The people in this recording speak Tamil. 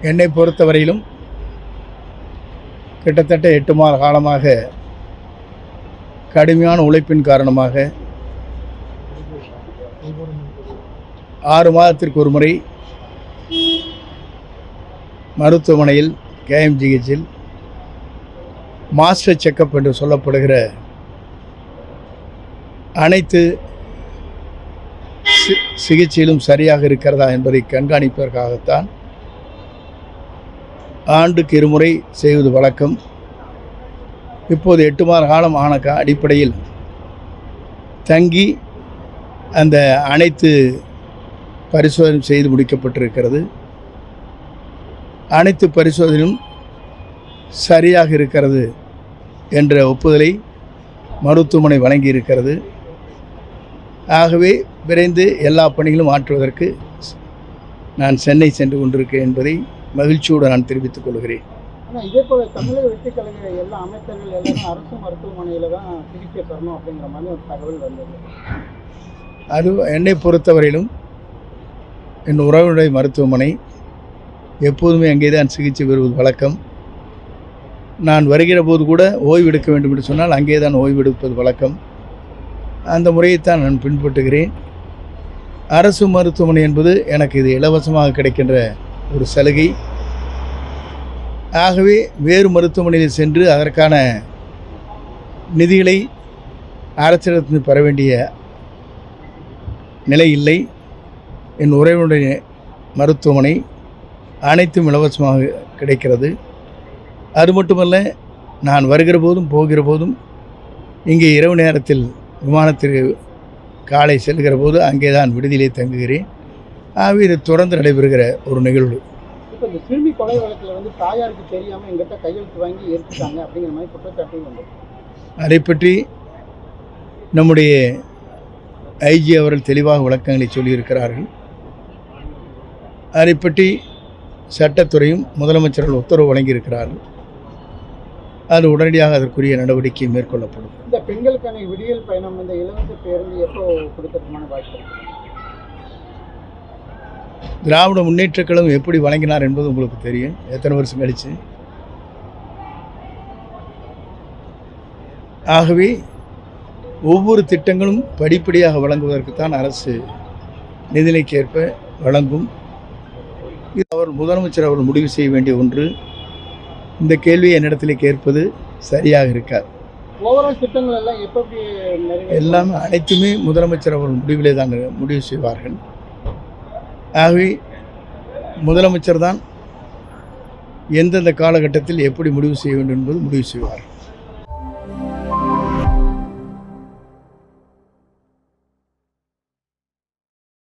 என்னை பொறுத்தவரையிலும் கிட்டத்தட்ட 8 மாத காலமாக கடுமையான உழைப்பின் காரணமாக 6 மாதத்திற்கு ஒரு முறை மருத்துவமனையில் கேஎம்ஜிஹெச்சில் மாஸ்டர் செக்கப் என்று சொல்லப்படுகிற அனைத்து சிகிச்சையிலும் சரியாக இருக்கிறதா என்பதை கண்காணிப்பதற்காகத்தான் ஆண்டுக்கு 2 முறை செய்வது வழக்கம். இப்போது 8 மாத காலம் ஆன அடிப்படையில் தங்கி அந்த அனைத்து பரிசோதனை செய்து முடிக்கப்பட்டிருக்கிறது. அனைத்து பரிசோதனையும் சரியாக இருக்கிறது என்ற ஒப்புதலை மருத்துவமனை வழங்கியிருக்கிறது. ஆகவே விரைந்து எல்லா பணிகளும் ஆற்றுவதற்கு நான் சென்னை சென்று கொண்டிருக்கேன் என்பதை மகிழ்ச்சியோடு நான் தெரிவித்துக் கொள்கிறேன். ஆனால் இதே போல் தமிழக வெற்றி கழக எல்லா அமைச்சர்கள் எல்லாரும் அரசு மருத்துவமனையில் தான் சிகிச்சை பெறணும் அப்படிங்கிற மாதிரி ஒரு தகவல் வந்தது. அது என்னை பொறுத்தவரையிலும் என் உறவினுடைய மருத்துவமனை எப்போதுமே அங்கே தான் சிகிச்சை பெறுவது வழக்கம். நான் வருகிற போது கூட ஓய்வு எடுக்க வேண்டும் என்று சொன்னால் அங்கே தான் ஓய்வு எடுப்பது வழக்கம். அந்த முறையைத்தான் நான் பின்பற்றுகிறேன். அரசு மருத்துவமனை என்பது எனக்கு இது இலவசமாக கிடைக்கின்ற ஒரு சலுகை. ஆகவே வேறு மருத்துவமனையில் சென்று அதற்கான நிதிகளை அரசிடத்திலிருந்து பெற வேண்டிய நிலை இல்லை. என் உறவினுடைய மருத்துவமனை அனைத்தும் இலவசமாக கிடைக்கிறது. அது மட்டுமல்ல, நான் வருகிற போதும் போகிற போதும் இங்கே இரவு நேரத்தில் விமானத்திற்கு காலை செல்கிற போது அங்கே தான் விடுதியிலே தங்குகிறேன். ஆகவே இது தொடர்ந்து நடைபெறுகிற ஒரு நிகழ்வு. இப்போ இந்த சிறுமி கொலை வழக்கில் வந்து தாயாருக்கு தெரியாமல் எங்கிட்ட கையெழுத்து வாங்கி ஏற்றுட்டாங்க அப்படிங்கிற மாதிரி குற்றச்சாட்டு வந்தது. அதை பற்றி நம்முடைய ஐஜி அவர்கள் தெளிவாக விளக்கங்களை சொல்லியிருக்கிறார்கள். அதை பற்றி சட்டத்துறையும் முதலமைச்சர்கள் உத்தரவு வழங்கியிருக்கிறார்கள். அது உடனடியாக அதற்குரிய நடவடிக்கை மேற்கொள்ளப்படும். இந்த பெண்களுக்கான விடியல் பயணம் இந்த இலவச பேருந்து எப்போ கொடுக்கறதுமான வாய்ப்பு? திராவிட முன்னேற்றக் கழகம் எப்படி வழங்கினார் என்பது உங்களுக்கு தெரியும். எத்தனை வருஷம் கழிச்சு. ஆகவே ஒவ்வொரு திட்டங்களும் படிப்படியாக வழங்குவதற்குத்தான் அரசு நிதிநிலைக்கேற்ப வழங்கும். இது அவர் முதலமைச்சர் அவர் முடிவு செய்ய வேண்டிய ஒன்று. இந்த கேள்வியை என்னிடத்திலே கேட்பது சரியாக இருக்காது. திட்டங்கள் எல்லாம் எப்படி எல்லாமே அனைத்துமே முதலமைச்சர் அவர் முடிவிலே தான் முடிவு செய்வார்கள். ஆகவே முதலமைச்சர் தான் எந்தெந்த காலகட்டத்தில் எப்படி முடிவு செய்ய வேண்டும் என்பது முடிவு செய்வார்.